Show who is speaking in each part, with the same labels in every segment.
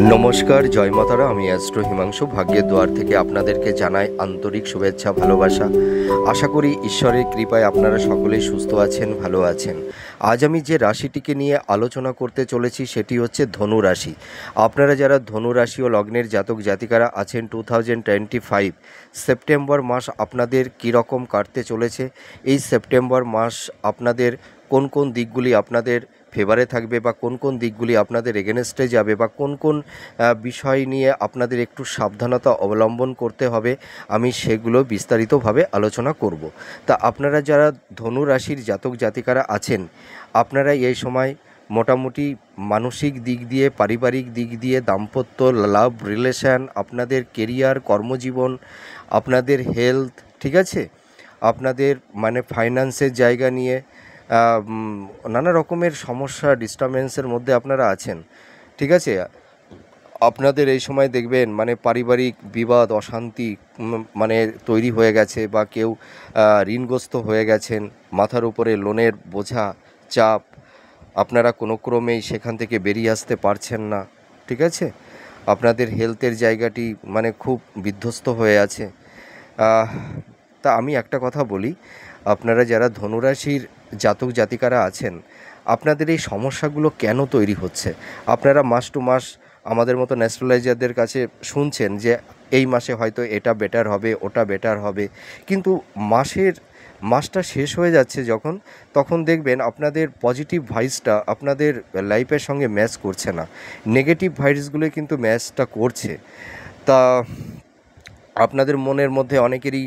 Speaker 1: নমস্কার, জয় মাতারা। আমি অ্যাস্ট্রো হিমাংশু ভাগ্যের দুয়ার থেকে আপনাদেরকে জানাই আন্তরিক শুভেচ্ছা, ভালোবাসা। আশা করি ঈশ্বরের কৃপায় আপনারা সকলেই সুস্থ আছেন, ভালো আছেন। আজ আমি যে রাশিটিকে নিয়ে আলোচনা করতে চলেছি সেটি হচ্ছে ধনু রাশি। আপনারা যারা ধনু রাশি ও লগ্নের জাতক জাতিকারা আছেন, 2025 সেপ্টেম্বর মাস আপনাদের কীরকম কাটতে চলেছে, এই সেপ্টেম্বর মাস আপনাদের কোন কোন দিকগুলি আপনাদের ফেভারে থাকবে বা কোন কোন দিকগুলি আপনাদের এগেনস্টে যাবে বা কোন কোন বিষয় নিয়ে আপনাদের একটু সাবধানতা অবলম্বন করতে হবে, আমি সেগুলো বিস্তারিতভাবে আলোচনা করব। তা আপনারা যারা ধনু রাশির জাতক জাতিকারা আছেন, আপনারা এই সময় মোটামুটি মানসিক দিক দিয়ে, পারিবারিক দিক দিয়ে, দাম্পত্য, লাভ রিলেশান, আপনাদের কেরিয়ার, কর্মজীবন, আপনাদের হেলথ, ঠিক আছে, আপনাদের ফাইন্যান্সের জায়গা নিয়ে নানা রকমের সমস্যা, ডিস্টারবেন্সের মধ্যে আপনারা আছেন, ঠিক আছে। আপনাদের এই সময় দেখবেন পারিবারিক বিবাদ, অশান্তি তৈরি হয়ে গেছে বা কেউ ঋণগ্রস্ত হয়ে গেছেন, মাথার উপরে লোনের বোঝা, চাপ, আপনারা কোনো ক্রমেই সেখান থেকে বেরিয়ে আসতে পারছেন না, ঠিক আছে। আপনাদের হেলথের জায়গাটি খুব বিধ্বস্ত হয়ে আছে। তা আমি একটা কথা বলি, আপনারা যারা ধনুরাশির জাতক জাতিকারা আছেন, আপনাদের এই সমস্যাগুলো কেন তৈরি হচ্ছে? আপনারা মাস টু মাস আমাদের মতো অ্যাস্ট্রোলজারদের কাছে শুনছেন যে এই মাসে হয়তো এটা বেটার হবে, ওটা বেটার হবে, কিন্তু মাসটা শেষ হয়ে যাচ্ছে যখন, তখন দেখবেন আপনাদের পজিটিভ ভাইবসটা আপনাদের লাইফের সঙ্গে ম্যাচ করছে না, নেগেটিভ ভাইবসগুলো কিন্তু ম্যাচটা করছে। তা আপনাদের মনের মধ্যে অনেকেরই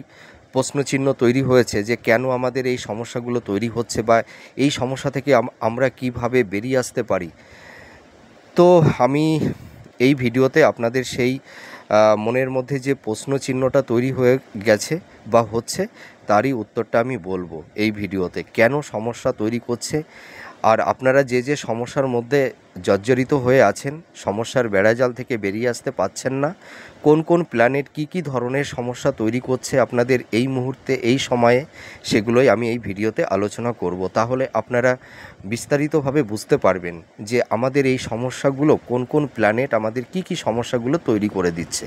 Speaker 1: প্রশ্নচিহ্ন তৈরি হয়েছে যে কেন আমাদের এই সমস্যাগুলো তৈরি হচ্ছে বা এই সমস্যা থেকে আমরা কিভাবে বেরিয়ে আসতে পারি। তো আমি এই ভিডিওতে আপনাদের সেই মনের মধ্যে যে প্রশ্নচিহ্নটা তৈরি হয়ে গেছে বা হচ্ছে, তারই উত্তরটা আমি বলবো এই ভিডিওতে, কেন সমস্যা তৈরি করছে, আর আপনারা যে যে সমস্যার মধ্যে জর্জরিত হয়ে আছেন, সমস্যার বেড়াজাল থেকে বেরিয়ে আসতে পারছেন না, কোন কোন প্ল্যানেট কী কী ধরনের সমস্যা তৈরি করছে আপনাদের এই মুহূর্তে, এই সময়ে, সেগুলোই আমি এই ভিডিওতে আলোচনা করব। তাহলে আপনারা বিস্তারিতভাবে বুঝতে পারবেন যে আমাদের এই সমস্যাগুলো কোন কোন প্ল্যানেট আমাদের কী কী সমস্যাগুলো তৈরি করে দিচ্ছে।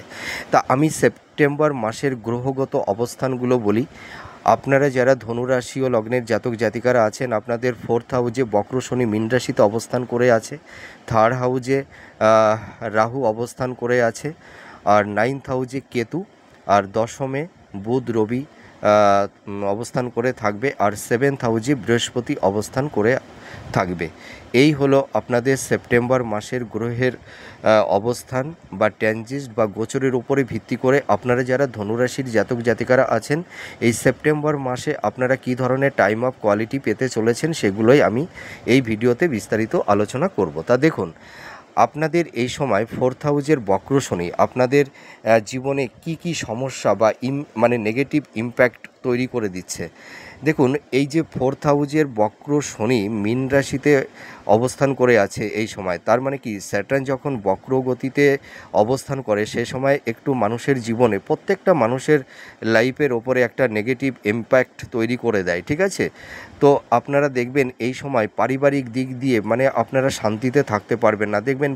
Speaker 1: তা আমি সেপ্টেম্বর মাসের গ্রহগত অবস্থানগুলো বলি। আপনারা যারা ধনুরাশি ও লগ্নের জাতক জাতিকারা আছেন, আপনাদের 4th হাউজে বক্র শনি মীন রাশিতে অবস্থান করে আছে, 3rd হাউজে রাহু অবস্থান করে আছে, আর 9th হাউজে কেতু, আর দশমে বুধ রবি অবস্থান করে থাকবে, আর 7th হাউজে বৃহস্পতি অবস্থান করে থাকবে। এই হলো আপনাদের সেপ্টেম্বর মাসের গ্রহের অবস্থান বা ট্রানজিট বা গোচরের উপরে ভিত্তি করে আপনারা যারা ধনুরাশির জাতক জাতিকারা আছেন, এই সেপ্টেম্বর মাসে আপনারা কী ধরনের টাইম অফ কোয়ালিটি পেতে চলেছেন সেগুলোই আমি এই ভিডিওতে বিস্তারিত আলোচনা করব। তা দেখুন, আপনাদের এই সময় 4th হাউজের বক্র শনি আপনাদের জীবনে কি কি সমস্যা বা নেগেটিভ ইম্প্যাক্ট তৈরি করে দিচ্ছে। দেখুন, এই যে 4th হাউজের বক্র শনি মীন রাশিতে অবস্থান করে আছে এই সময়, তার মানে কি, স্যাটার্ন যখন বক্র গতিতে অবস্থান করে সে সময় একটু মানুষের জীবনে, প্রত্যেকটা মানুষের লাইফের ওপরে একটা নেগেটিভ ইম্প্যাক্ট তৈরি করে দেয়, ঠিক আছে। তো আপনারা দেখবেন এই সময় পারিবারিক দিক দিয়ে আপনারা শান্তিতে থাকতে পারবেন না। দেখবেন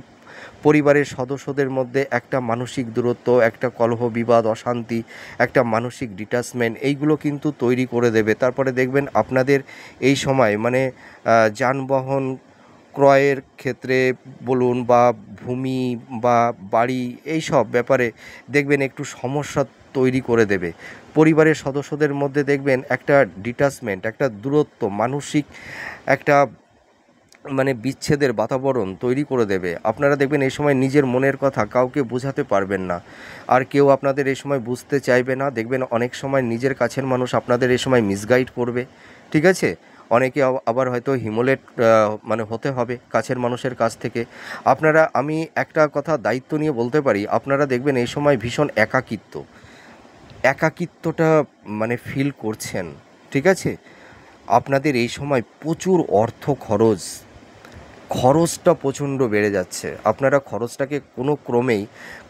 Speaker 1: পরিবারের সদস্যদের মধ্যে একটা মানসিক দূরত্ব, একটা কলহ বিবাদ, অশান্তি, একটা মানসিক ডিটাচমেন্ট, এইগুলো কিন্তু তৈরি করে দেবে। তারপরে দেখবেন আপনাদের এই সময় যানবাহন ক্রয়ের ক্ষেত্রে বলুন বা ভূমি বা বাড়ি, এই সব ব্যাপারে দেখবেন একটু সমস্যা তৈরি করে দেবে। পরিবারের সদস্যদের মধ্যে দেখবেন একটা ডিটাচমেন্ট, একটা দূরত্ব, মানসিক একটা বিচ্ছেদের বাতাবরণ তৈরি করে দেবে। আপনারা দেখবেন এই সময় নিজের মনের কথা কাউকে বোঝাতে পারবেন না, আর কেউ আপনাদের এই সময় বুঝতে চাইবে না। দেখবেন অনেক সময় নিজের কাছের মানুষ আপনাদের এই সময় মিসগাইড করবে, ঠিক আছে। অনেকে আবার হয়তো হিমোলেট হতে হবে কাছের মানুষের কাছ থেকে। আমি একটা কথা দায়িত্ব নিয়ে বলতে পারি, আপনারা দেখবেন এই সময় ভীষণ একাকিত্বটা ফিল করছেন, ঠিক আছে। আপনাদের এই সময় প্রচুর অর্থ খরচটা প্রচণ্ড বেড়ে যাচ্ছে, আপনারা খরচটাকে কোনো ক্রমেই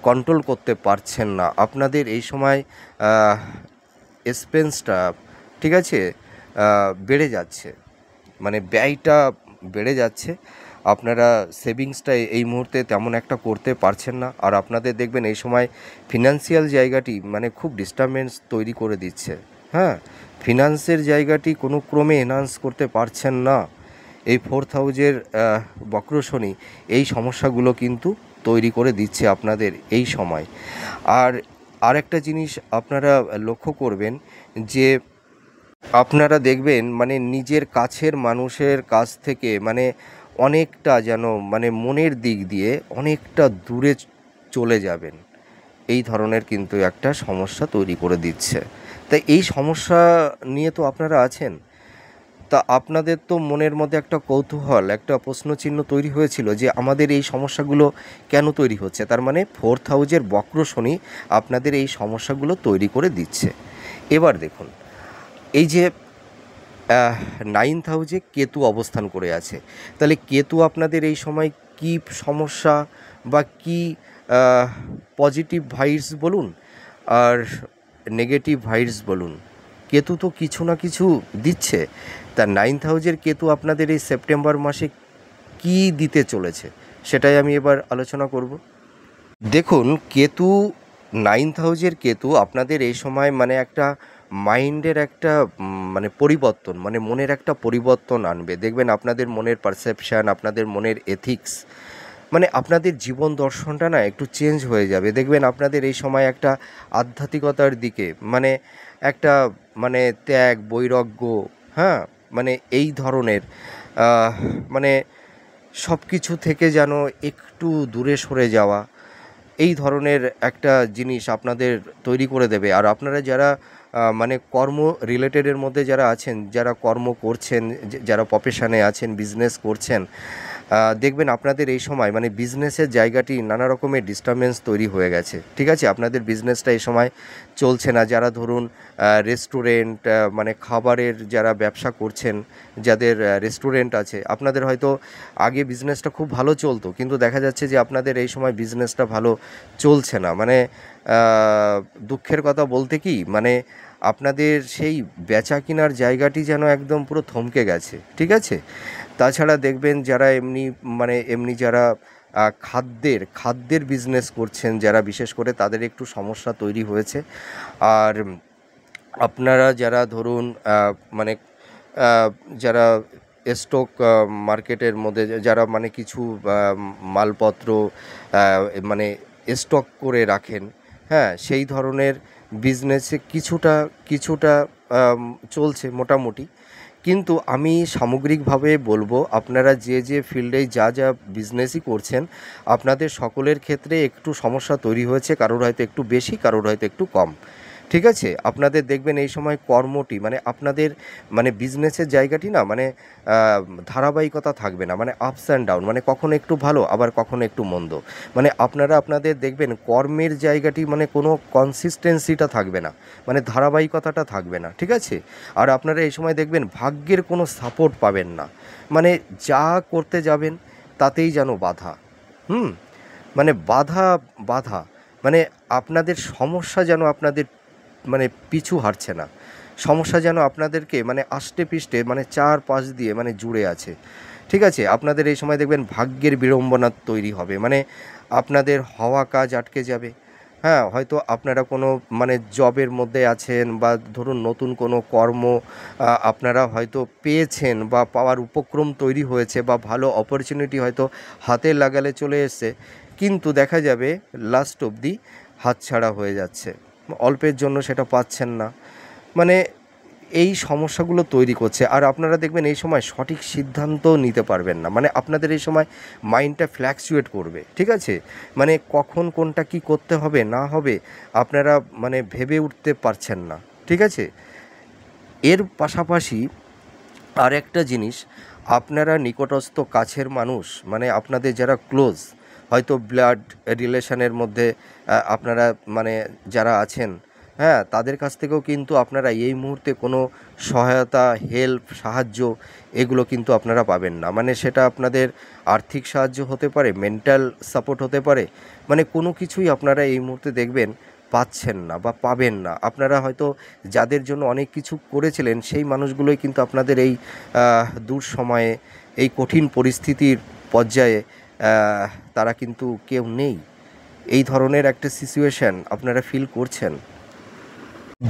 Speaker 1: কন্ট্রোল করতে পারছেন না। আপনাদের এই সময় এক্সপেন্সটা, ঠিক আছে, বেড়ে যাচ্ছে, ব্যয়টা বেড়ে যাচ্ছে। আপনারা সেভিংসটা এই মুহূর্তে তেমন একটা করতে পারছেন না। আর আপনাদের দেখবেন এই সময় ফিনান্সিয়াল জায়গাটি মানে খুব ডিস্টারবেন্স তৈরি করে দিচ্ছে। হ্যাঁ, ফিনান্সের জায়গাটি কোনো ক্রমে এনহান্স করতে পারছেন না। এই 4th হাউজের বক্র শনি এই সমস্যাগুলো কিন্তু তৈরি করে দিচ্ছে আপনাদের এই সময়। আর আরেকটা জিনিস আপনারা লক্ষ্য করবেন যে আপনারা দেখবেন মানে নিজের কাছের মানুষের কাছ থেকে মানে অনেকটা যেন মানে মনের দিক দিয়ে অনেকটা দূরে চলে যাবেন, এই ধরনের কিন্তু একটা সমস্যা তৈরি করে দিচ্ছে। তাই এই সমস্যা নিয়ে তো আপনারা আছেন, তা আপনাদের তো মনের মধ্যে একটা কৌতূহল, একটা প্রশ্নচিহ্ন তৈরি হয়েছিল যে আমাদের এই সমস্যাগুলো কেন তৈরি হচ্ছে। তার মানে 4th হাউজের বক্র শনি আপনাদের এই সমস্যাগুলো তৈরি করে দিচ্ছে। এবার দেখুন, এই যে 9th হাউজে কেতু অবস্থান করে আছে, তাহলে কেতু আপনাদের এই সময় কি সমস্যা বা কি পজিটিভ ভাইবস বলুন আর নেগেটিভ ভাইবস বলুন, কেতু তো কিছু না কিছু দিচ্ছে। তা 9th হাউজের কেতু আপনাদের এই সেপ্টেম্বর মাসে কি দিতে চলেছে সেটাই আমি এবার আলোচনা করব। দেখুন, কেতু 9th হাউজের কেতু আপনাদের এই সময় মানে একটা মাইন্ডের একটা মানে পরিবর্তন, মানে মনের একটা পরিবর্তন আনবে। দেখবেন আপনাদের মনের পারসেপশান, আপনাদের মনের এথিক্স, মানে আপনাদের জীবন দর্শনটা না একটু চেঞ্জ হয়ে যাবে। দেখবেন আপনাদের এই সময় একটা আধ্যাত্মিকতার দিকে মানে একটা মানে ত্যাগ, বৈরাগ্য, হ্যাঁ, মানে এই ধরনের মানে সব কিছু থেকে যেন একটু দূরে সরে যাওয়া, এই ধরনের একটা জিনিস আপনাদের তৈরি করে দেবে। আর আপনারা যারা মানে কর্ম রিলেটেডের মধ্যে যারা আছেন, যারা কর্ম করছেন, যারা প্রফেশনে আছেন, বিজনেস করছেন, দেখবেন আপনাদের এই সময় মানে বিজনেসের জায়গাটি নানা রকমের ডিস্টারবেন্স তৈরি হয়ে গেছে। ঠিক আছে, আপনাদের বিজনেসটা এই সময় চলছে না। যারা ধরুন রেস্টুরেন্ট মানে খাবারের যারা ব্যবসা করছেন, যাদের রেস্টুরেন্ট আছে, আপনাদের হয়তো আগে বিজনেসটা খুব ভালো চলতো, কিন্তু দেখা যাচ্ছে যে আপনাদের এই সময় বিজনেসটা ভালো চলছে না। মানে দুঃখের কথা বলতে কি মানে আপনাদের সেই বেচা কিনার জায়গাটি যেন একদম পুরো থমকে গেছে। ঠিক আছে, তাছাড়া দেখবেন যারা এমনি যারা খাদ্যের বিজনেস করছেন, যারা বিশেষ করে তাদের একটু সমস্যা তৈরি হয়েছে। আর আপনারা যারা ধরুন মানে যারা স্টক মার্কেটের মধ্যে যারা মানে কিছু মালপত্র মানে স্টক করে রাখেন, হ্যাঁ, সেই ধরনের বিজনেসে কিছুটা চলছে মোটামুটি। কিন্তু আমি সামগ্রিকভাবে বলবো আপনারা যে ফিল্ডে যা বিজনেসই করছেন, আপনাদের সকলের ক্ষেত্রে একটু সমস্যা তৈরি হয়েছে। কারোর হয়তো একটু বেশি, কারোর হয়তো একটু কম। ঠিক আছে, আপনাদের দেখবেন এই সময় কর্মটি মানে আপনাদের মানে বিজনেসের জায়গাটি না মানে ধারাবাহিকতা থাকবে না, মানে আপস অ্যান্ড ডাউন, মানে কখনো একটু ভালো আবার কখনো একটু মন্দ। মানে আপনাদের দেখবেন কর্মের জায়গাটি মানে কোনো কনসিস্টেন্সিটা থাকবে না, মানে ধারাবাহিকতাটা থাকবে না। ঠিক আছে, আর আপনারা এই সময় দেখবেন ভাগ্যের কোনো সাপোর্ট পাবেন না, মানে যা করতে যাবেন তাতেই যেন বাধা। মানে বাধা মানে আপনাদের সমস্যা যেন আপনাদের মানে পিছু হাঁটছে না, সমস্যা যেন আপনাদেরকে মানে আষ্টে পিষ্টে মানে চারপাশ দিয়ে মানে জুড়ে আছে। ঠিক আছে, আপনাদের এই সময় দেখবেন ভাগ্যের বিড়ম্বনা তৈরি হবে, মানে আপনাদের হওয়া কাজ আটকে যাবে। হ্যাঁ, হয়তো আপনারা কোনো মানে জবের মধ্যে আছেন বা ধরুন নতুন কোনো কর্ম আপনারা হয়তো পেয়েছেন বা পাওয়ার উপক্রম তৈরি হয়েছে বা ভালো অপরচুনিটি হয়তো হাতে লাগালে চলে এসছে, কিন্তু দেখা যাবে লাস্ট অবধি হাতছাড়া হয়ে যাচ্ছে, অল্পের জন্য সেটা পাচ্ছেন না। মানে এই সমস্যাগুলো তৈরি করছে। আর আপনারা দেখবেন এই সময় সঠিক সিদ্ধান্ত নিতে পারবেন না, মানে আপনাদের এই সময় মাইন্ডটা ফ্ল্যাকচুয়েট করবে। ঠিক আছে, মানে কখন কোনটা কি করতে হবে না হবে আপনারা মানে ভেবে উঠতে পারছেন না। ঠিক আছে, এর পাশাপাশি আর একটা জিনিস, আপনারা নিকটস্থ কাছের মানুষ মানে আপনাদের যারা ক্লোজ, হয়তো ব্লাড রিলেশনের মধ্যে আপনারা মানে যারা আছেন, হ্যাঁ, তাদের কাছ থেকেও কিন্তু আপনারা এই মুহূর্তে কোনো সহায়তা, হেল্প, সাহায্য এগুলো কিন্তু আপনারা পাবেন না। মানে সেটা আপনাদের আর্থিক সাহায্য হতে পারে, মেন্টাল সাপোর্ট হতে পারে, মানে কোনো কিছুই আপনারা এই মুহূর্তে দেখবেন পাচ্ছেন না বা পাবেন না। আপনারা হয়তো যাদের জন্য অনেক কিছু করেছিলেন সেই মানুষগুলোই কিন্তু আপনাদের এই দুঃসময়ে, এই কঠিন পরিস্থিতির পর্যায়ে তারা কিন্তু কেউ নেই। এই ধরনের একটা সিচুয়েশান আপনারা ফিল করছেন।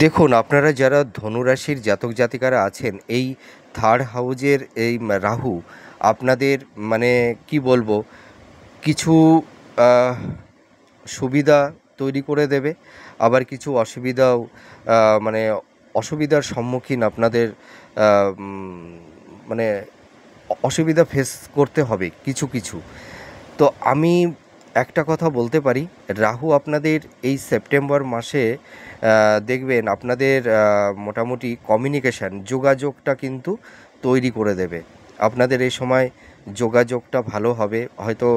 Speaker 1: দেখুন, আপনারা যারা ধনুরাশির জাতক জাতিকারা আছেন, এই থার্ড হাউজের এই রাহু আপনাদের মানে কি বলবো, কিছু আহ, সুবিধা তৈরি করে দেবে, আবার কিছু অসুবিধাও মানে অসুবিধার সম্মুখীন আপনাদের মানে অসুবিধা ফেস করতে হবে কিছু কিছু। তো আমি একটা কথা বলতে পারি, রাহু আপনাদের এই সেপ্টেম্বর মাসে দেখবেন আপনাদের মোটামুটি কমিউনিকেশান, যোগাযোগটা কিন্তু তৈরি করে দেবে। আপনাদের এই সময় যোগাযোগটা ভালো হবে, হয়তো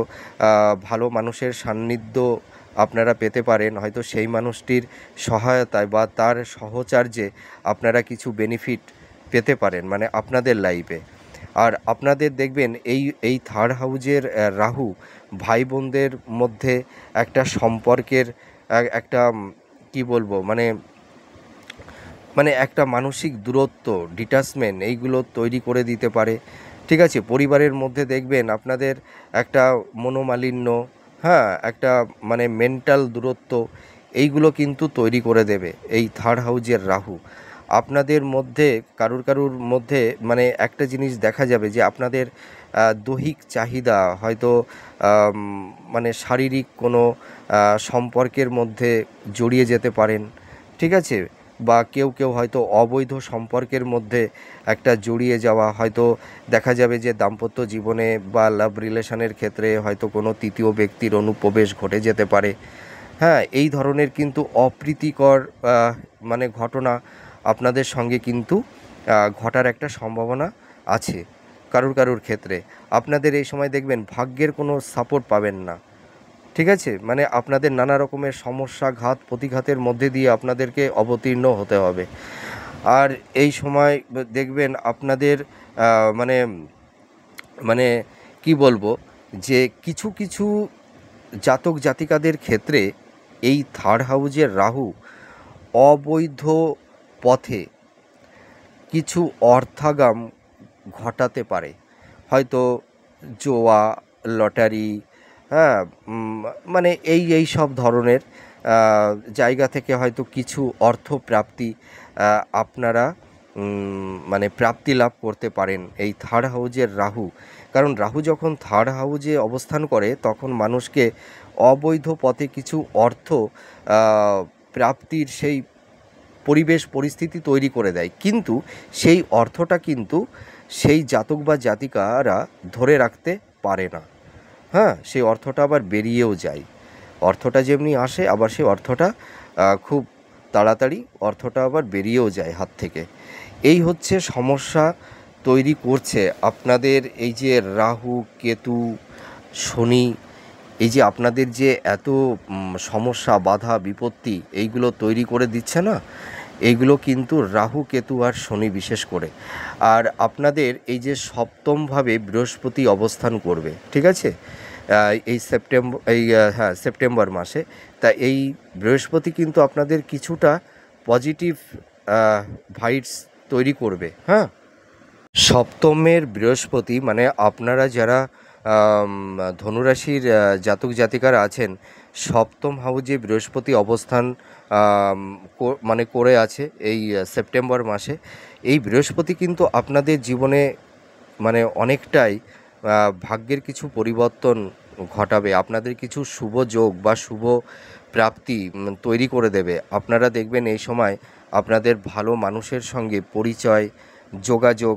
Speaker 1: ভালো মানুষের সান্নিধ্য আপনারা পেতে পারেন, হয়তো সেই মানুষটির সহায়তায় বা তার সহচার্যে আপনারা কিছু বেনিফিট পেতে পারেন মানে আপনাদের লাইফে। আর আপনাদের দেখবেন এই থার্ড হাউজের রাহু ভাই বোনদের মধ্যে একটা সম্পর্কের একটা কি বলবো মানে মানে একটা মানসিক দূরত্ব, ডিটাচমেন্ট এইগুলো তৈরি করে দিতে পারে। ঠিক আছে, পরিবারের মধ্যে দেখবেন আপনাদের একটা মনোমালিন্য, হ্যাঁ, একটা মানে মেন্টাল দূরত্ব, এইগুলো কিন্তু তৈরি করে দেবে এই থার্ড হাউজের রাহু। আপনাদের মধ্যে কারুর মধ্যে মানে একটা জিনিস দেখা যাবে যে আপনাদের দৈহিক চাহিদা হয়তো আম, মানে শারীরিক কোনো সম্পর্কের মধ্যে জড়িয়ে যেতে পারেন। ঠিক আছে, বা কেউ হয়তো অবৈধ সম্পর্কের মধ্যে একটা জড়িয়ে যাওয়া, হয়তো দেখা যাবে যে দাম্পত্য জীবনে বা লাভ রিলেশনের ক্ষেত্রে হয়তো কোনো তৃতীয় ব্যক্তির অনুপ্রবেশ ঘটে যেতে পারে। হ্যাঁ, এই ধরনের কিন্তু অপ্রীতিকর মানে ঘটনা আপনাদের সঙ্গে কিন্তু ঘটার একটা সম্ভাবনা আছে কারুর ক্ষেত্রে। আপনাদের এই সময় দেখবেন ভাগ্যের কোনো সাপোর্ট পাবেন না। ঠিক আছে, মানে আপনাদের নানা রকমের সমস্যা, ঘাত প্রতিঘাতের মধ্যে দিয়ে আপনাদেরকে অবতীর্ণ হতে হবে। আর এই সময় দেখবেন আপনাদের মানে মানে কি বলবো, যে কিছু কিছু জাতক জাতিকাদের ক্ষেত্রে এই থার্ড হাউজের রাহু অবৈধ পথে কিছু অর্থাগাম ঘটাতে পারে। হয়তো জুয়া, লটারি, হ্যাঁ, মানে এই সব ধরনের জায়গা থেকে হয়তো কিছু অর্থ প্রাপ্তি আপনারা মানে প্রাপ্তি লাভ করতে পারেন এই থার্ড হাউজের রাহু। কারণ রাহু যখন থার্ড হাউজে অবস্থান করে তখন মানুষকে অবৈধ পথে কিছু অর্থ প্রাপ্তির সেই পরিবেশ পরিস্থিতি তৈরি করে দেয়, কিন্তু সেই অর্থটা কিন্তু সেই জাতক বা জাতিকারা ধরে রাখতে পারে না। হ্যাঁ, সেই অর্থটা আবার বেরিয়েও যায়। অর্থটা যেমনি আসে আবার সেই অর্থটা খুব তাড়াতাড়ি অর্থটা আবার বেরিয়েও যায় হাত থেকে। এই হচ্ছে সমস্যা তৈরি করছে আপনাদের এই যে রাহু, কেতু, শনি, এই যে আপনাদের যে এত সমস্যা, বাধা, বিপত্তি এইগুলো তৈরি করে দিচ্ছে না, এইগুলো কিন্তু রাহু, কেতু আর শনি বিশেষ করে। আর আপনাদের এই যে সপ্তমভাবে বৃহস্পতি অবস্থান করবে, ঠিক আছে, এই সেপ্টেম্বর মাসে। তা এই বৃহস্পতি কিন্তু আপনাদের কিছুটা পজিটিভ ভাইবস তৈরি করবে। হ্যাঁ, সপ্তমের বৃহস্পতি মানে আপনারা যারা ধনুরাশির জাতক জাতিকারা আছেন, সপ্তম হাউজে বৃহস্পতি অবস্থান মানে করে আছে এই সেপ্টেম্বর মাসে। এই বৃহস্পতি কিন্তু আপনাদের জীবনে মানে অনেকটাই ভাগ্যের কিছু পরিবর্তন ঘটাবে, আপনাদের কিছু শুভ যোগ বা শুভ প্রাপ্তি তৈরি করে দেবে। আপনারা দেখবেন এই সময় আপনাদের ভালো মানুষের সঙ্গে পরিচয়, যোগাযোগ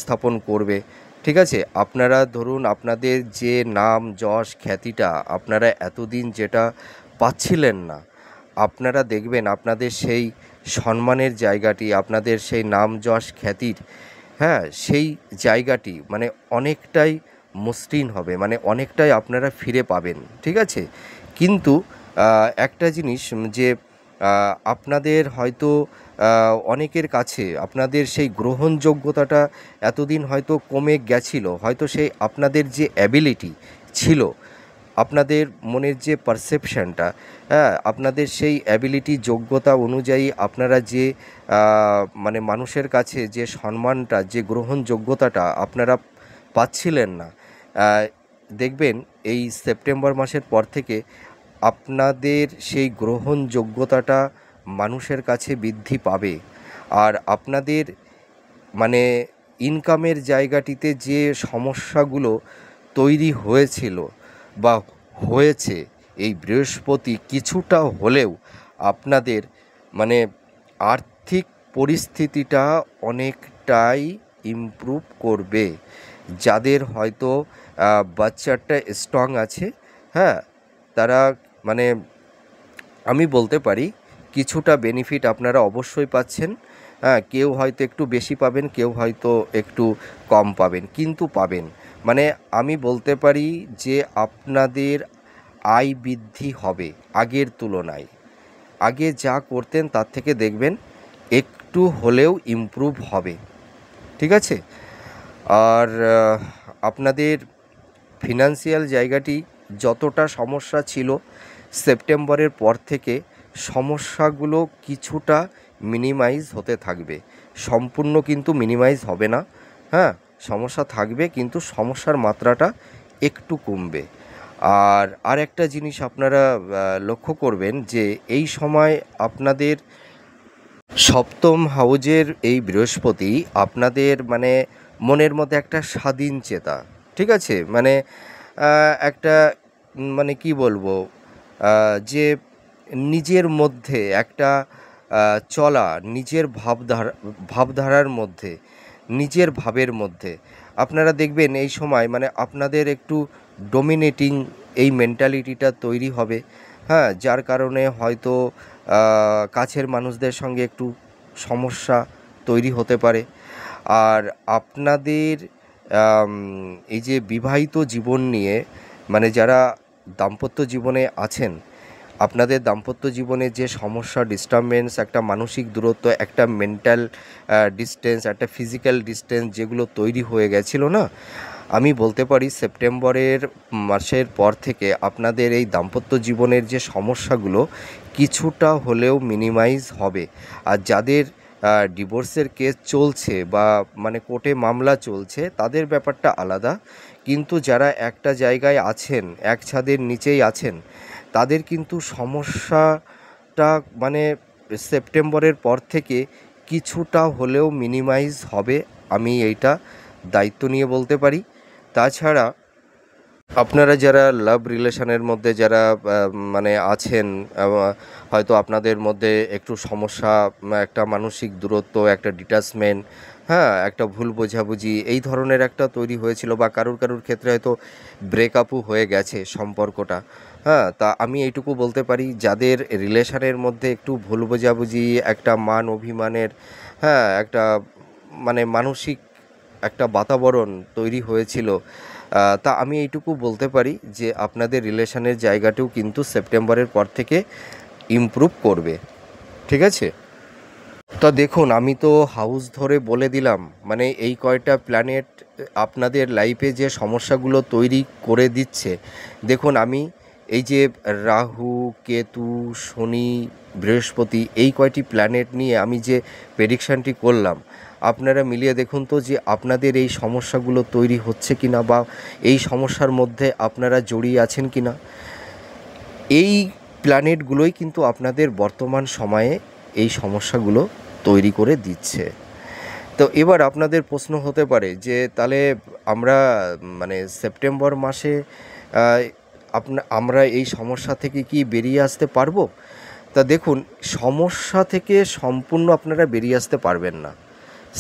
Speaker 1: স্থাপন করবে। ঠিক আছে, আপনারা ধরুন আপনাদের যে নাম যশ খ্যাতিটা আপনারা এতদিন যেটা পাচ্ছিলেন না, আপনারা দেখবেন আপনাদের সেই সম্মানের জায়গাটি, আপনাদের সেই নাম যশ খ্যাতির, হ্যাঁ, সেই জায়গাটি মানে অনেকটাই মসৃণ হবে, মানে অনেকটাই আপনারা ফিরে পাবেন। ঠিক আছে, কিন্তু একটা জিনিস যে আপনাদের হয়তো অনেকের কাছে আপনাদের সেই গ্রহণযোগ্যতাটা এতদিন হয়তো কমে গেছিল, হয়তো সেই আপনাদের যে অ্যাবিলিটি ছিল, আপনাদের মনের যে পারসেপশানটা, হ্যাঁ, আপনাদের সেই অ্যাবিলিটি যোগ্যতা অনুযায়ী আপনারা যে মানে মানুষের কাছে যে সম্মানটা, যে গ্রহণযোগ্যতাটা আপনারা পাচ্ছিলেন না, দেখবেন এই সেপ্টেম্বর মাসের পর থেকে আপনাদের সেই গ্রহণযোগ্যতাটা মানুষের কাছে বৃদ্ধি পাবে। আর আপনাদের মানে ইনকামের জায়গাটিতে যে সমস্যাগুলো তৈরি হয়েছিল বা হয়েছে, এই বৃহস্পতি কিছুটা হলেও আপনাদের মানে আর্থিক পরিস্থিতিটা অনেকটাই ইমপ্রুভ করবে। যাদের হয়তো বাচ্চাটা স্ট্রং আছে, হ্যাঁ, তারা মানে আমি বলতে পারি কিছুটা বেনিফিট আপনারা অবশ্যই পাচ্ছেন। হ্যাঁ, কেউ হয়তো একটু বেশি পাবেন, কেউ হয়তো একটু কম পাবেন, কিন্তু পাবেন। মানে আমি বলতে পারি যে আপনাদের আয় বৃদ্ধি হবে আগের তুলনায়। আগে যা করতেন তার থেকে দেখবেন একটু হলেও ইমপ্রুভ হবে। ঠিক আছে? আর আপনাদের ফিনান্সিয়াল জায়গাটি যতটা সমস্যা ছিল, সেপ্টেম্বরের পর থেকে সমস্যাগুলো কিছুটা মিনিমাইজ হতে থাকবে। সম্পূর্ণ কিন্তু মিনিমাইজ হবে না, হ্যাঁ, সমস্যা থাকবে কিন্তু সমস্যার মাত্রাটা একটু কমবে। আর একটা জিনিস আপনারা লক্ষ্য করবেন যে এই সময় আপনাদের সপ্তম হাউজের এই বৃহস্পতি আপনাদের মানে মনের মধ্যে একটা স্বাধীন চেতা, ঠিক আছে, মানে একটা মানে কি বলবো, যে নিজের মধ্যে একটা চলা, নিজের ভাবধারার মধ্যে, নিজের ভাবের মধ্যে আপনারা দেখবেন এই সময় মানে আপনাদের একটু ডোমিনেটিং এই মেন্টালিটিটা তৈরি হবে। হ্যাঁ, যার কারণে হয়তো কাছের মানুষদের সঙ্গে একটু সমস্যা তৈরি হতে পারে। আর আপনাদের এই যে বিবাহিত জীবন নিয়ে মানে যারা দাম্পত্য জীবনে আছেন, আপনাদের দাম্পত্য জীবনে যে সমস্যা, ডিস্টারবেন্স, একটা মানসিক দূরত্ব, একটা মেন্টাল ডিস্টেন্স, একটা ফিজিক্যাল ডিস্টেন্স যেগুলো তৈরি হয়ে গেছিলো না, আমি বলতে পারি সেপ্টেম্বরের মাসের পর থেকে আপনাদের এই দাম্পত্য জীবনের যে সমস্যাগুলো কিছুটা হলেও মিনিমাইজ হবে। আর যাদের ডিভোর্সের কেস চলছে বা মানে কোর্টে মামলা চলছে তাদের ব্যাপারটা আলাদা, কিন্তু যারা একটা জায়গায় আছেন, এক ছাদের নিচেই আছেন, তাদের কিন্তু সমস্যাটা মানে সেপ্টেম্বরের পর থেকে কিছুটা হলেও মিনিমাইজ হবে, আমি এইটা দায়িত্ব নিয়ে বলতে পারি। তাছাড়া আপনারা যারা লাভ রিলেশনের মধ্যে যারা মানে আছেন, হয়তো আপনাদের মধ্যে একটু সমস্যা, একটা মানসিক দূরত্ব, একটা ডিটাচমেন্ট, হ্যাঁ, একটা ভুল বোঝাবুঝি এই ধরনের একটা তৈরি হয়েছিল, বা কারুর ক্ষেত্রে হয়তো ব্রেকআপও হয়ে গেছে সম্পর্কটা। হ্যাঁ, তা আমি এইটুকু বলতে পারি যাদের রিলেশনের মধ্যে একটু ভুল বোঝাবুঝি, একটা মান অভিমানের, হ্যাঁ, একটা মানে মানসিক একটা বাতাবরণ তৈরি হয়েছিল, তা আমি এইটুকু বলতে পারি যে আপনাদের রিলেশনের জায়গাটিও কিন্তু সেপ্টেম্বরের পর থেকে ইমপ্রুভ করবে। ঠিক আছে? তো দেখুন, আমি তো হাউস ধরে বলে দিলাম, মানে এই কয়টা প্ল্যানেট আপনাদের লাইফে যে সমস্যাগুলো তৈরি করে দিচ্ছে। দেখুন, আমি এই যে রাহু, কেতু, শনি, বৃহস্পতি এই কয়টি প্ল্যানেট নিয়ে আমি যে প্রেডিকশানটি করলাম, আপনারা মিলিয়ে দেখুন তো যে আপনাদের এই সমস্যাগুলো তৈরি হচ্ছে কি না, বা এই সমস্যার মধ্যে আপনারা জড়িয়ে আছেন কি না। এই প্ল্যানেটগুলোই কিন্তু আপনাদের বর্তমান সময়ে এই সমস্যাগুলো তৈরি করে দিচ্ছে। তো এবার আপনাদের প্রশ্ন হতে পারে যে তাহলে আমরা মানে সেপ্টেম্বর মাসে আমরা এই সমস্যা থেকে কি বেরিয়ে আসতে পারবো? তা দেখুন, সমস্যা থেকে সম্পূর্ণ আপনারা বেরিয়ে আসতে পারবেন না।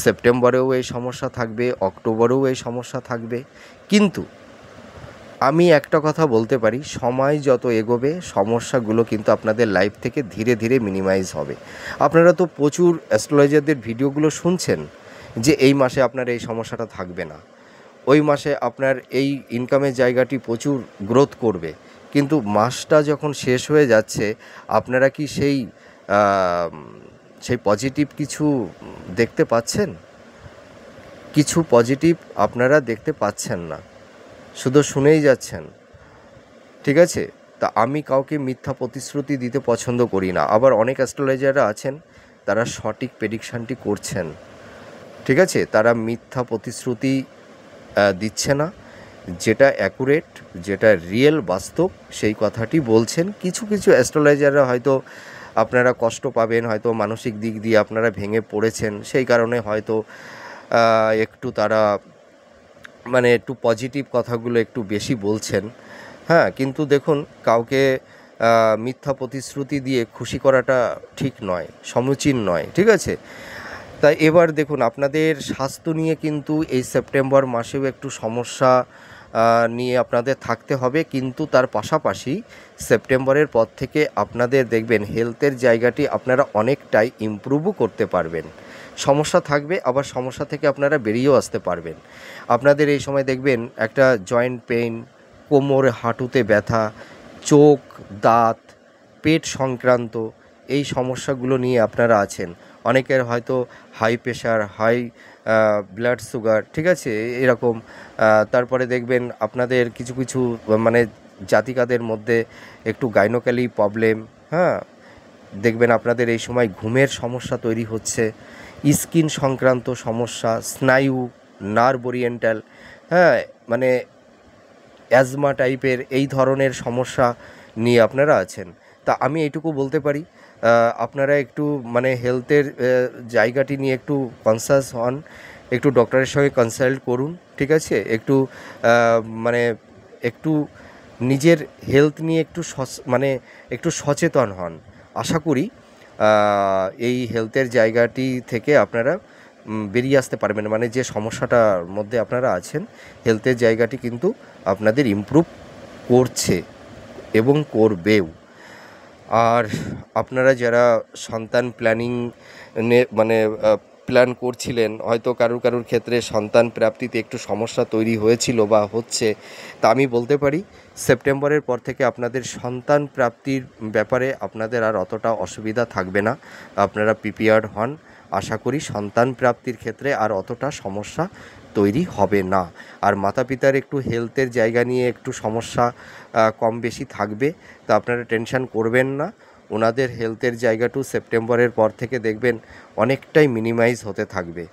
Speaker 1: সেপ্টেম্বরেও এই সমস্যা থাকবে, অক্টোবরেও এই সমস্যা থাকবে, কিন্তু আমি একটা কথা বলতে পারি, সময় যত এগোবে সমস্যাগুলো কিন্তু আপনাদের লাইফ থেকে ধীরে ধীরে মিনিমাইজ হবে। আপনারা তো প্রচুর অ্যাস্ট্রোলজারদের ভিডিওগুলো শুনছেন যে এই মাসে আপনার এই সমস্যাটা থাকবে না, ওই মাসে আপনার এই ইনকামের জায়গাটি প্রচুর গ্রোথ করবে, কিন্তু মাসটা যখন শেষ হয়ে যাচ্ছে আপনারা কি সেই পজিটিভ কিছু দেখতে পাচ্ছেন? কিছু পজিটিভ আপনারা দেখতে পাচ্ছেন না, শুধু শুনেই যাচ্ছেন। ঠিক আছে? তা আমি কাউকে মিথ্যা প্রতিশ্রুতি দিতে পছন্দ করি না। আবার অনেক অ্যাস্ট্রোলজাররা আছেন তারা সঠিক প্রেডিকশানটি করছেন। ঠিক আছে? তারা মিথ্যা প্রতিশ্রুতি দিচ্ছে না, যেটা অ্যাকুরেট, যেটা রিয়েল বাস্তব সেই কথাটি বলছেন। কিছু কিছু অ্যাস্ট্রোলজাররা হয়তো আপনারা কষ্ট পাবেন, হয়তো মানসিক দিক দিয়ে আপনারা ভেঙে পড়েছেন, সেই কারণে হয়তো একটু তারা মানে একটু পজিটিভ কথাগুলো একটু বেশি বলছেন। হ্যাঁ, কিন্তু দেখুন, কাউকে মিথ্যা প্রতিশ্রুতি দিয়ে খুশি করাটা ঠিক নয়, সমীচীন নয়, ঠিক আছে? তাই এবার দেখুন, আপনাদের স্বাস্থ্য নিয়ে কিন্তু এই সেপ্টেম্বর মাসেও একটু সমস্যা নিয়ে আপনাদের থাকতে হবে, কিন্তু তার পাশাপাশি সেপ্টেম্বরের পর থেকে আপনাদের দেখবেন হেলথের জায়গাটি আপনারা অনেকটাই ইমপ্রুভও করতে পারবেন। সমস্যা থাকবে, আবার সমস্যা থেকে আপনারা বেরিয়েও আসতে পারবেন। আপনাদের এই সময় দেখবেন একটা জয়েন্ট পেইন, কোমর হাঁটুতে ব্যথা, চোখ, দাঁত, পেট সংক্রান্ত এই সমস্যাগুলো নিয়ে আপনারা আছেন। অনেকের হয়তো high pressure, high blood sugar, ঠিক আছে, এরকম। তারপরে দেখবেন আপনাদের কিছু কিছু মানে জাতিকাদের মধ্যে একটু গাইনোক্যালি প্রবলেম, হ্যাঁ, দেখবেন আপনাদের এই সময় ঘুমের সমস্যা তৈরি হচ্ছে, স্কিন সংক্রান্ত সমস্যা, স্নায়ু, নার্ভ ওরিয়েন্টাল, হ্যাঁ, মানে অ্যাজমা টাইপের এই ধরনের সমস্যা নিয়ে আপনারা আছেন। তা আমি এইটুকু বলতে পারি, আপনারা একটু মানে হেলথের জায়গাটি নিয়ে একটু কনসাস হন, একটু ডক্টরের সঙ্গে কনসাল্ট করুন, ঠিক আছে? একটু মানে একটু নিজের হেলথ নিয়ে একটু মানে একটু সচেতন হন। আশা করি এই হেলথের জায়গাটি থেকে আপনারা বেরিয়ে আসতে পারবেন। মানে যে সমস্যাটার মধ্যে আপনারা আছেন, হেলথের জায়গাটি কিন্তু আপনাদের ইমপ্রুভ করছে এবং করবেও। আর আপনারা যারা সন্তান প্ল্যানিং মানে প্ল্যান করছিলেন, হয়তো কারুর ক্ষেত্রে সন্তান প্রাপ্তিতে একটু সমস্যা তৈরি হয়েছিল বা হচ্ছে, তা আমি বলতে পারি সেপ্টেম্বরের পর থেকে আপনাদের সন্তান প্রাপ্তির ব্যাপারে আপনাদের আর অতটা অসুবিধা থাকবে না। আপনারা প্রিপেয়ার্ড হন। আশা করি সন্তান প্রাপ্তির ক্ষেত্রে আর অতটা সমস্যা তৈরি হবে না। আর মাতা পিতার একটু হেলথের জায়গা নিয়ে একটু সমস্যা কম বেশি থাকবে, তা আপনারা টেনশন করবেন না। ওনাদের হেলথের জায়গাটু সেপ্টেম্বরের পর থেকে দেখবেন অনেকটাই মিনিমাইজ হতে থাকবে।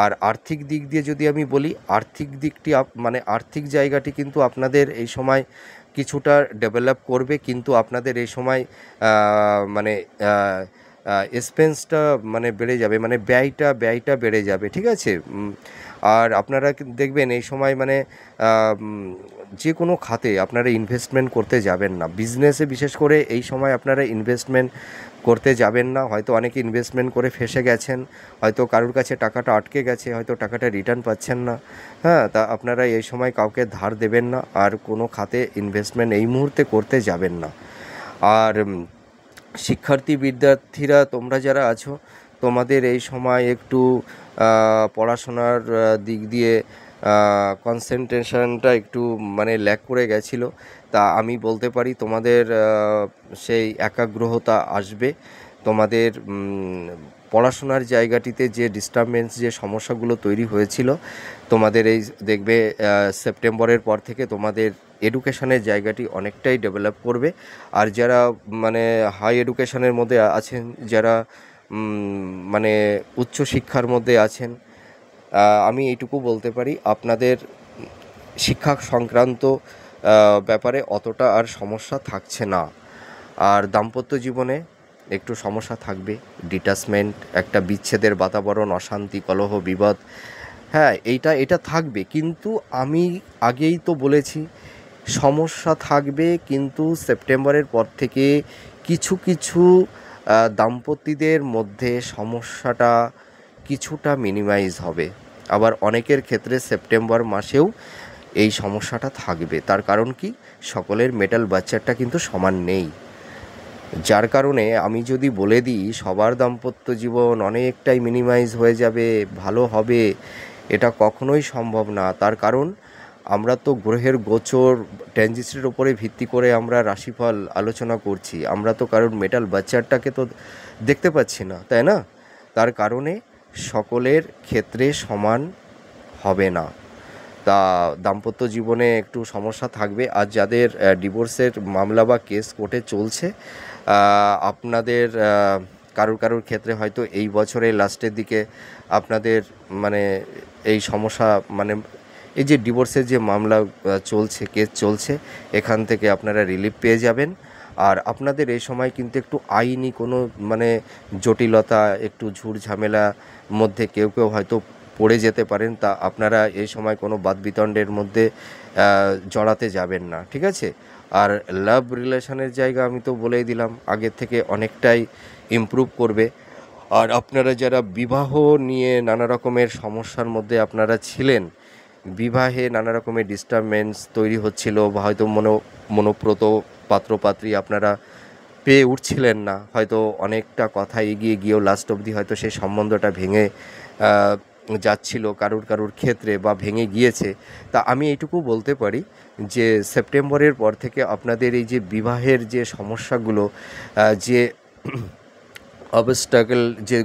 Speaker 1: আর আর্থিক দিক দিয়ে যদি আমি বলি, আর্থিক দিকটি মানে আর্থিক জায়গাটি কিন্তু আপনাদের এই সময় কিছুটা ডেভেলপ করবে, কিন্তু আপনাদের এই সময় মানে এক্সপেন্সটা মানে বেড়ে যাবে, মানে ব্যয়টা বেড়ে যাবে, ঠিক আছে? আর আপনারা দেখবেন এই সময় মানে যে কোনো খাতে আপনারা ইনভেস্টমেন্ট করতে যাবেন না। বিজনেসে বিশেষ করে এই সময় আপনারা ইনভেস্টমেন্ট করতে যাবেন না। হয়তো অনেকে ইনভেস্টমেন্ট করে ফেঁসে গেছেন, হয়তো কারুর কাছে টাকাটা আটকে গেছে, হয়তো টাকাটা রিটার্ন পাচ্ছেন না। হ্যাঁ, তা আপনারা এই সময় কাউকে ধার দেবেন না, আর কোনো খাতে ইনভেস্টমেন্ট এই মুহূর্তে করতে যাবেন না। আর বিদ্যার্থীরা তোমরা যারা আছো, তোমাদের এই সময় একটু পড়াশোনার দিক দিয়ে কনসেন্ট্রেশনটা একটু মানে ল্যাক করে গেছিলো। তা আমি বলতে পারি তোমাদের সেই একাগ্রতা আসবে। তোমাদের পড়াশোনার জায়গাটিতে যে ডিস্টারবেন্স, যে সমস্যাগুলো তৈরি হয়েছিল, তোমাদের এই দেখবে সেপ্টেম্বরের পর থেকে তোমাদের এডুকেশনের জায়গাটি অনেকটাই ডেভেলপ করবে। আর যারা মানে হাই এডুকেশনের মধ্যে আছেন, যারা মানে উচ্চশিক্ষার মধ্যে আছেন, আমি এইটুকু বলতে পারি আপনাদের শিক্ষা সংক্রান্ত ব্যাপারে অতটা আর সমস্যা থাকছে না। আর দাম্পত্য জীবনে একটু সমস্যা থাকবে, ডিট্যাচমেন্ট, একটা বিচ্ছেদের বাতাবরণ, অশান্তি, কলহ, বিবাদ, হ্যাঁ, এটা থাকবে। কিন্তু আমি আগেই তো বলেছি সমস্যা থাকবে, কিন্তু সেপ্টেম্বরের পর থেকে কিছু কিছু দাম্পত্যদের মধ্যে সমস্যাটা কিছুটা মিনিমাইজ হবে। আবার অনেকের ক্ষেত্রে সেপ্টেম্বর মাসেও এই সমস্যাটা থাকবে। তার কারণ কি, সকলের মেটাল বাচ্চারটা কিন্তু সমান নেই। যার কারণে আমি যদি বলে দিই সবার দাম্পত্য জীবন অনেকটাই মিনিমাইজ হয়ে যাবে, ভালো হবে, এটা কখনোই সম্ভব না। তার কারণ আমরা তো গ্রহের গোচর, ট্রানজিটের ওপরে ভিত্তি করে আমরা রাশিফল আলোচনা করছি। আমরা তো কারণ মেটাল বাচ্চারটাকে তো দেখতে পাচ্ছি না, তাই না? তার কারণে সকলের ক্ষেত্রে সমান হবে না। তা দাম্পত্য জীবনে একটু সমস্যা থাকবে। আর যাদের ডিভোর্সের মামলা বা কেস কোর্টে চলছে, আপনাদের কারুর ক্ষেত্রে হয়তো এই বছরের লাস্টের দিকে আপনাদের মানে এই সমস্যা মানে এই যে ডিভোর্সের যে মামলা চলছে, কেস চলছে, এখান থেকে আপনারা রিলিফ পেয়ে যাবেন। আর আপনাদের এই সময় কিন্তু একটু আইনি কোনো মানে জটিলতা, একটু ঝুট ঝামেলার মধ্যে কেউ কেউ হয়তো পড়ে যেতে পারেন। তা আপনারা এই সময় কোনো বাদবিতণ্ডের মধ্যে জড়াতে যাবেন না, ঠিক আছে? আর লাভ রিলেশনের জায়গা আমি তো বলেই দিলাম, আগের থেকে অনেকটাই ইমপ্রুভ করবে। আর আপনারা যারা বিবাহ নিয়ে নানা রকমের সমস্যার মধ্যে আপনারা ছিলেন, বিবাহে নানা রকমের ডিস্টারবেন্স তৈরি হচ্ছিল, বা হয়তো মনোপ্রত পাত্রপাত্রী আপনারা পেয়ে উঠছিলেন না, হয়তো অনেকটা কথা এগিয়ে গিয়েও লাস্ট অবধি হয়তো সেই সম্বন্ধটা ভেঙে যাচ্ছিল কারুর ক্ষেত্রে, বা ভেঙে গিয়েছে। তা আমি এইটুকু বলতে পারি যে সেপ্টেম্বরের পর থেকে আপনাদের এই যে বিবাহের যে সমস্যাগুলো, যে অবস্টাকেল, যে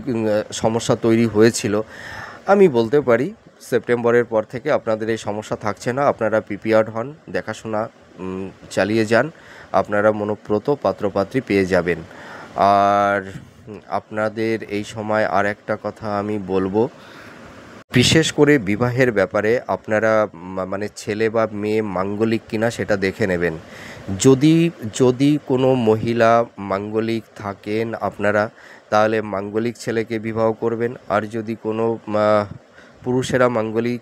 Speaker 1: সমস্যা তৈরি হয়েছিল, আমি বলতে পারি সেপ্টেম্বরের পর থেকে আপনাদের এই সমস্যা থাকছে না। আপনারা প্রিপেয়ার্ড হন, দেখাশোনা চালিয়ে যান, আপনারা মনোপ্রত পাত্রপাত্রী পেয়ে যাবেন। আর আপনাদের এই সময় আর একটা কথা আমি বলবো, বিশেষ করে বিবাহের ব্যাপারে আপনারা মানে ছেলে বা মেয়ে মাঙ্গলিক কিনা সেটা দেখে নেবেন। যদি যদি কোনো মহিলা মাঙ্গলিক থাকেন আপনারা, তাহলে মাঙ্গলিক ছেলেকে বিবাহ করবেন। আর যদি কোনো পুরুষেরা মাঙ্গলিক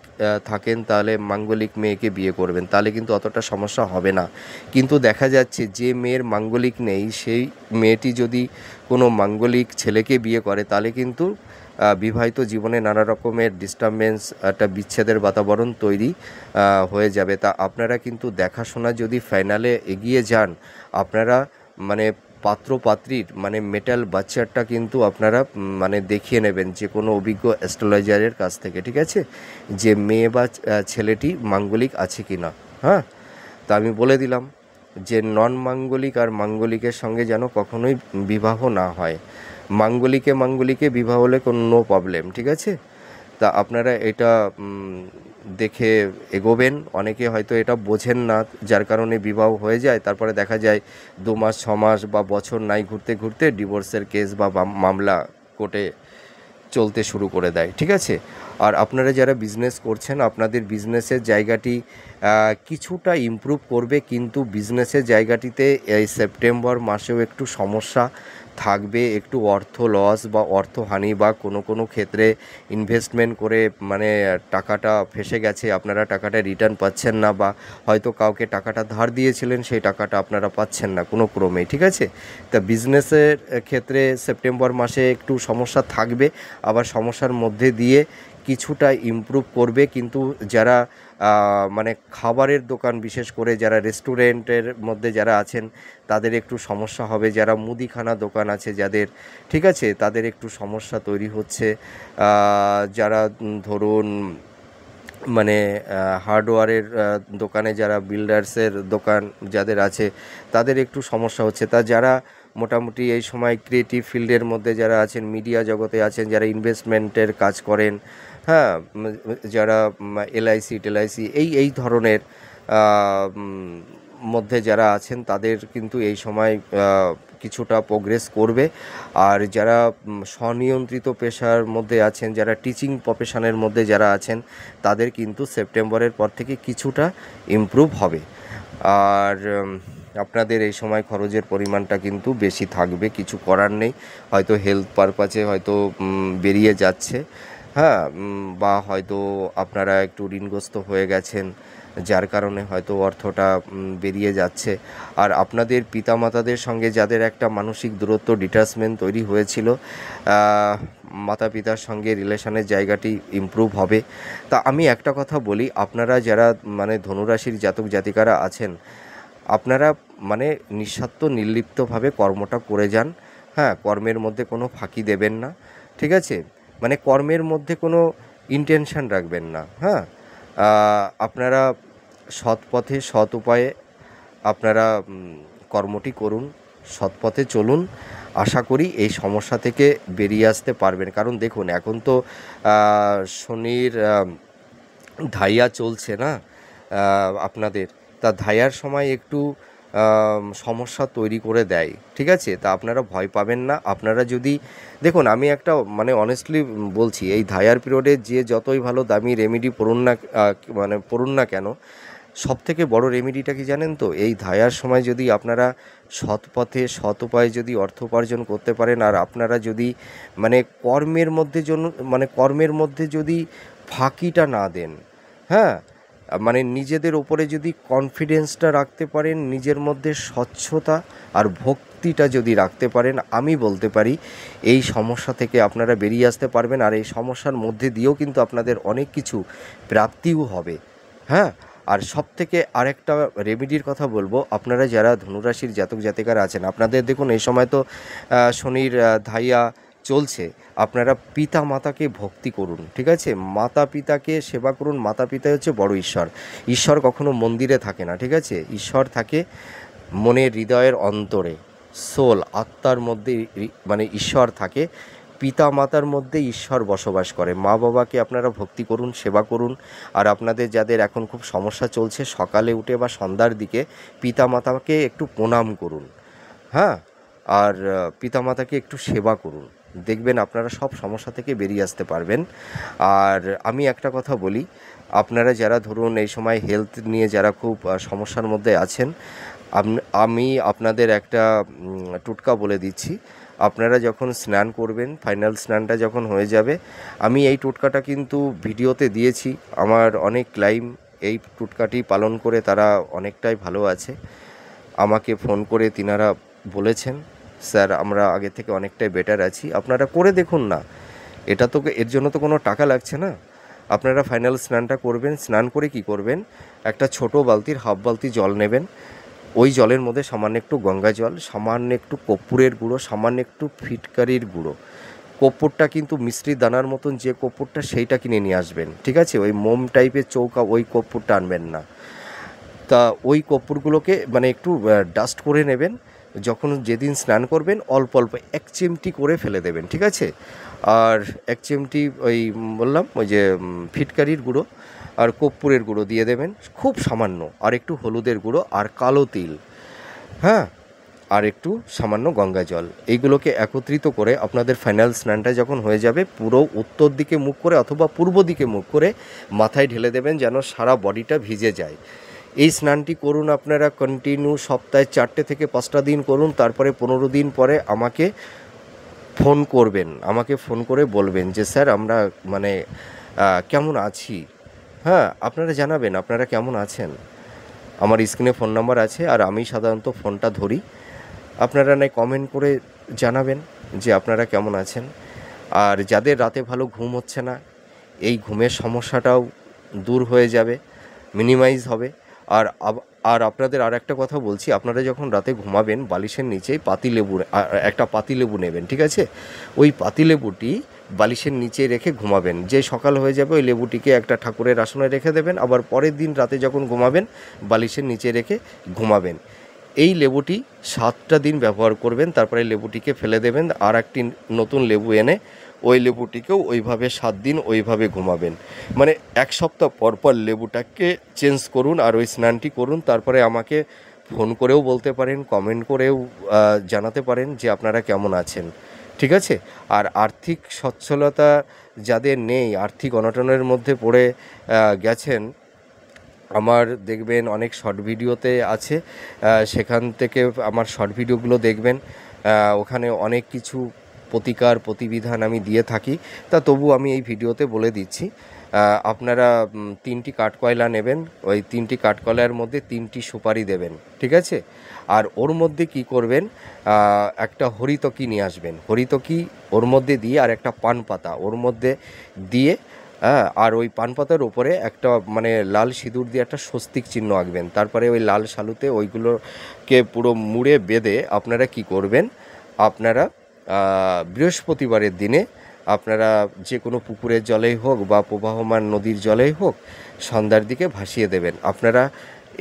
Speaker 1: থাকেন, তাহলে মাঙ্গলিক মেয়েকে বিয়ে করবেন, তাহলে কিন্তু অতটা সমস্যা হবে না। কিন্তু দেখা যাচ্ছে যে মেয়ের মাঙ্গলিক নেই, সেই মেয়েটি যদি কোনো মাঙ্গলিক ছেলেকে বিয়ে করে, তাহলে কিন্তু বিবাহিত জীবনে নানা রকমের ডিস্টারবেন্স, একটা বিচ্ছেদের বাতাবরণ তৈরি হয়ে যাবে। তা আপনারা কিন্তু দেখাশোনা যদি ফাইনালে এগিয়ে যান, আপনারা মানে পাত্রপাত্রীর মানে মেটাল বাচ্চারটা কিন্তু আপনারা মানে দেখিয়ে নেবেন যে কোনো অভিজ্ঞ অ্যাস্ট্রোলজারের কাছ থেকে, ঠিক আছে, যে মেয়ে বা ছেলেটি মাঙ্গলিক আছে কি না। হ্যাঁ, তা আমি বলে দিলাম যে নন মাঙ্গলিক আর মাঙ্গলিকের সঙ্গে যেন কখনোই বিবাহ না হয়। মাঙ্গলিকে বিবাহ হলে কোনো নো প্রবলেম, ঠিক আছে? তা আপনারা এটা দেখে এগোবেন। অনেকে হয়তো এটা বোঝেন না, যার কারণে বিবাহ হয়ে যায়, তারপরে দেখা যায় 2 মাস 6 মাস বা বছর নাই ঘুরতে ঘুরতে ডিভোর্সের কেস বা মামলা কোর্টে চলতে শুরু করে দেয়, ঠিক আছে? আর আপনারা যারা বিজনেস করছেন, আপনাদের বিজনেসের জায়গাটি কিছুটা ইমপ্রুভ করবে, কিন্তু বিজনেসের জায়গাটিতে এই সেপ্টেম্বর মাসেও একটু সমস্যা থাকবে, একটু অর্থ লস বা অর্থহানি, বা কোনো ক্ষেত্রে ইনভেস্টমেন্ট করে মানে টাকাটা ফেসে গেছে, আপনারা টাকাটা রিটার্ন পাচ্ছেন না, বা হয়তো কাউকে টাকাটা ধার দিয়েছিলেন, সেই টাকাটা আপনারা পাচ্ছেন না কোনো ক্রমেই, ঠিক আছে? তা বিজনেসের ক্ষেত্রে সেপ্টেম্বর মাসে একটু সমস্যা থাকবে, আবার সমস্যার মধ্যে দিয়ে কিছুটা ইমপ্রুভ করবে। কিন্তু যারা মানে খাবারের দোকান, বিশেষ করে যারা রেস্টুরেন্টের মধ্যে যারা আছেন, তাদের একটু সমস্যা হবে। যারা মুদিখানা দোকান আছে যাদের, ঠিক আছে, তাদের একটু সমস্যা তৈরি হচ্ছে। যারা ধরুন মানে হার্ডওয়্যারের দোকানে, যারা বিল্ডার্সের দোকান যাদের আছে, তাদের একটু সমস্যা হচ্ছে। তা যারা মোটামুটি এই সময় ক্রিয়েটিভ ফিল্ডের মধ্যে যারা আছেন, মিডিয়া জগতে আছেন, যারা ইনভেস্টমেন্টের কাজ করেন, হ্যাঁ, যারা এলআইসি টেলআইসি এই ধরনের মধ্যে যারা আছেন, তাদের কিন্তু এই সময় কিছুটা প্রোগ্রেস করবে। আর যারা স্বনিয়ন্ত্রিত পেশার মধ্যে আছেন, যারা টিচিং প্রফেশনের মধ্যে যারা আছেন, তাদের কিন্তু সেপ্টেম্বরের পর থেকে কিছুটা ইমপ্রুভ হবে। আর আপনাদের এই সময় খরচের পরিমাণটা কিন্তু বেশি থাকবে, কিছু করার নেই। হয়তো হেলথ পারপাসে হয়তো বেরিয়ে যাচ্ছে, হ্যাঁ, বা হয়তো আপনারা একটু ঋণগ্রস্ত হয়ে গেছেন, যার কারণে হয়তো অর্থটা বেরিয়ে যাচ্ছে। আর আপনাদের পিতামাতাদের সঙ্গে যাদের একটা মানসিক দূরত্ব, ডিটাচমেন্ট তৈরি হয়েছিল, মাতা পিতার সঙ্গে রিলেশনের জায়গাটি ইমপ্রুভ হবে। তা আমি একটা কথা বলি, আপনারা যারা মানে ধনুরাশির জাতক জাতিকারা আছেন, আপনারা মানে নিঃস্বার্থ নির্লিপ্তভাবে কর্মটা করে যান। হ্যাঁ, কর্মের মধ্যে কোনো ফাঁকি দেবেন না, ঠিক আছে? মানে কর্মের মধ্যে কোনো ইন্টেনশন রাখবেন না। হ্যাঁ, আপনারা সৎ পথে সৎ উপায়ে আপনারা কর্মটি করুন, সৎ পথে চলুন। আশা করি এই সমস্যা থেকে বেরিয়ে আসতে পারবেন। কারণ দেখুন, এখন তো শনির ধাইয়া চলছে না আপনাদের। তা ধাইয়ার সময় একটু সমস্যা তৈরি করে দেয়, ঠিক আছে? তা আপনারা ভয় পাবেন না। আপনারা যদি দেখুন, আমি একটা মানে অনেস্টলি বলছি, এই ধায়ার পিরিয়ডে যে যতই ভালো দামি রেমেডি পড়ুন না মানে পড়ুন না কেন, সবথেকে বড় রেমেডিটা কি জানেন তো? এই ধায়ার সময় যদি আপনারা সৎ পথে সৎ উপায়ে যদি অর্থ উপার্জন করতে পারেন, আর আপনারা যদি মানে কর্মের মধ্যে যদি ফাঁকিটা না দেন, হ্যাঁ, মানে নিজেদের ওপরে যদি কনফিডেন্সটা রাখতে পারেন, নিজের মধ্যে স্বচ্ছতা আর ভক্তিটা যদি রাখতে পারেন, আমি বলতে পারি এই সমস্যা থেকে আপনারা বেরিয়ে আসতে পারবেন। আর এই সমস্যার মধ্যে দিয়েও কিন্তু আপনাদের অনেক কিছু প্রাপ্তিও হবে, হ্যাঁ। আর সবথেকে আরেকটা রেমেডির কথা বলবো, আপনারা যারা ধনুরাশির জাতক জাতিকারা আছেন, আপনাদের দেখুন এই সময় তো শনির ধাইয়া চলছে। আপনারা পিতা মাতাকে ভক্তি করুন, ঠিক আছে? মাতা পিতাকে সেবা করুন। মাতা পিতাই হচ্ছে বড় ঈশ্বর। ঈশ্বর কখনো মন্দিরে থাকে না, ঠিক আছে? ঈশ্বর থাকে মনের হৃদয়ের অন্তরে, সোল আত্মার মধ্যে মানে ঈশ্বর থাকে। পিতা মাতার মধ্যে ঈশ্বর বসবাস করে। মা বাবাকে আপনারা ভক্তি করুন, সেবা করুন। আর আপনাদের যাদের এখন খুব সমস্যা চলছে, সকালে উঠে বা সন্ধ্যার দিকে পিতা মাতাকে একটু প্রণাম করুন, হ্যাঁ। আর পিতামাতাকে একটু সেবা করুন, দেখবেন আপনারা সব সমস্যা থেকে বেরিয়ে আসতে পারবেন। আর আমি একটা কথা বলি, আপনারা যারা ধরুন এই সময় হেলথ নিয়ে যারা খুব সমস্যার মধ্যে আছেন, আমি আপনাদের একটা টোটকা বলে দিচ্ছি। আপনারা যখন স্নান করবেন, ফাইনাল স্নানটা যখন হয়ে যাবে, আমি এই টোটকাটা কিন্তু ভিডিওতে দিয়েছি। আমার অনেক ক্লায়েন্ট এই টোটকাটি পালন করে তারা অনেকটাই ভালো আছে। আমাকে ফোন করে তিনারা বলেছেন, স্যার আমরা আগে থেকে অনেকটাই বেটার আছি। আপনারা করে দেখুন না, এটা তো এর জন্য তো কোনো টাকা লাগছে না। আপনারা ফাইনাল স্নানটা করবেন। স্নান করে কি করবেন, একটা ছোট বালতির হাফ বালতি জল নেবেন। ওই জলের মধ্যে সামান্য একটু গঙ্গা জল, সামান্য একটু কর্পূরের গুঁড়ো, সামান্য একটু ফিটকারির গুঁড়ো। কর্পূরটা কিন্তু মিষ্টির দানার মতন যে কর্পূরটা, সেইটা কিনে নিয়ে আসবেন, ঠিক আছে? ওই মোম টাইপের চৌকা ওই কর্পূরটা আনবেন না। তা ওই কর্পূরগুলোকে মানে একটু ডাস্ট করে নেবেন। যখন যেদিন স্নান করবেন অল্প অল্প 1 চিমটি করে ফেলে দেবেন, ঠিক আছে? আর 1 চিমটি ওই বললাম ওই যে ফিটকারির গুঁড়ো আর কর্পূরের গুঁড়ো দিয়ে দেবেন, খুব সামান্য। আর একটু হলুদের গুঁড়ো আর কালো তিল, হ্যাঁ, আর একটু সামান্য গঙ্গা জল। এইগুলোকে একত্রিত করে আপনাদের ফাইনাল স্নানটা যখন হয়ে যাবে, পুরো উত্তর দিকে মুখ করে অথবা পূর্ব দিকে মুখ করে মাথায় ঢেলে দেবেন, যেন সারা বডিটা ভিজে যায়। এই স্নানটি করুন আপনারা কন্টিনিউ সপ্তাহে 4টে থেকে 5টা দিন করুন। তারপরে 15 দিন পরে আমাকে ফোন করবেন, আমাকে ফোন করে বলবেন যে স্যার আমরা মানে কেমন আছি, হ্যাঁ। আপনারা জানাবেন আপনারা কেমন আছেন। আমার স্ক্রিনে ফোন নাম্বার আছে, আর আমি সাধারণত ফোনটা ধরি। আপনারা নয় কমেন্ট করে জানাবেন যে আপনারা কেমন আছেন। আর যাদের রাতে ভালো ঘুম হচ্ছে না, এই ঘুমের সমস্যাটাও দূর হয়ে যাবে, মিনিমাইজ হবে। আর আর আপনাদের আর একটা কথা বলছি, আপনারা যখন রাতে ঘুমাবেন বালিশের নিচেই একটা পাতিলেবু নেবেন, ঠিক আছে? ওই পাতিলেবুটি বালিশের নিচে রেখে ঘুমাবেন। যে সকাল হয়ে যাবে ওই লেবুটিকে একটা ঠাকুরের আসনে রেখে দেবেন, আবার পরের দিন রাতে যখন ঘুমাবেন বালিশের নিচে রেখে ঘুমাবেন। এই লেবুটি 7টা দিন ব্যবহার করবেন, তারপরে লেবুটিকে ফেলে দেবেন। আর একটি নতুন লেবু এনে ওই লেবুটিকেও ওইভাবে 7 দিন ওইভাবে ঘুমাবেন। মানে 1 সপ্তাহ পর পর লেবুটাকে চেঞ্জ করুন আর ওই স্নানটি করুন। তারপরে আমাকে ফোন করেও বলতে পারেন, কমেন্ট করেও জানাতে পারেন যে আপনারা কেমন আছেন, ঠিক আছে? আর আর্থিক সচ্ছলতা যাদের নেই, আর্থিক অনটনের মধ্যে পড়ে গেছেন, আমার দেখবেন অনেক শর্ট ভিডিওতে আছে, সেখান থেকে আমার শর্ট ভিডিওগুলো দেখবেন। ওখানে অনেক কিছু প্রতিকার প্রতিবিধান আমি দিয়ে থাকি। তা তবু আমি এই ভিডিওতে বলে দিচ্ছি, আপনারা 3টি কাঠকয়লা নেবেন। ওই 3টি কাঠকয়লার মধ্যে 3টি সুপারি দেবেন, ঠিক আছে? আর ওর মধ্যে কি করবেন, একটা হরিতকি নিয়ে আসবেন। হরিতকি ওর মধ্যে দিয়ে আর একটা পান পাতা ওর মধ্যে দিয়ে, হ্যাঁ। আর ওই পান পাতার ওপরে একটা মানে লাল সিঁদুর দিয়ে একটা স্বস্তিক চিহ্ন আঁকবেন। তারপরে ওই লাল শালুতে ওইগুলোকে পুরো মুড়ে বেঁধে আপনারা কি করবেন, আপনারা বৃহস্পতিবারের দিনে আপনারা যে কোনো পুকুরের জলেই হোক বা প্রবাহমান নদীর জলেই হোক সন্ধ্যার দিকে ভাসিয়ে দেবেন। আপনারা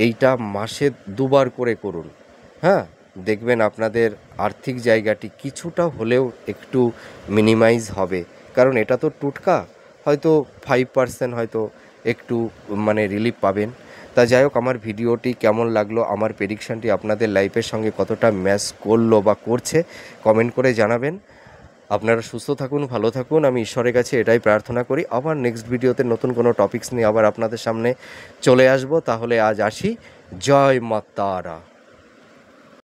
Speaker 1: এইটা মাসে 2বার করে করুন, হ্যাঁ। দেখবেন আপনাদের আর্থিক জায়গাটি কিছুটা হলেও একটু মিনিমাইজ হবে। কারণ এটা তো টোটকা, হয়তো 5% হয়তো একটু মানে রিলিফ পাবেন। তা যাই হোক, আমার ভিডিওটি কেমন লাগলো, আমার প্রেডিকশানটি আপনাদের লাইফের সঙ্গে কতটা ম্যাচ করলো বা করছে, কমেন্ট করে জানাবেন। আপনারা সুস্থ থাকুন, ভালো থাকুন, আমি ঈশ্বরের কাছে এটাই প্রার্থনা করি। আবার নেক্সট ভিডিওতে নতুন কোনো টপিকস নিয়ে আবার আপনাদের সামনে চলে আসব। তাহলে আজ আসি। জয় মা তারা।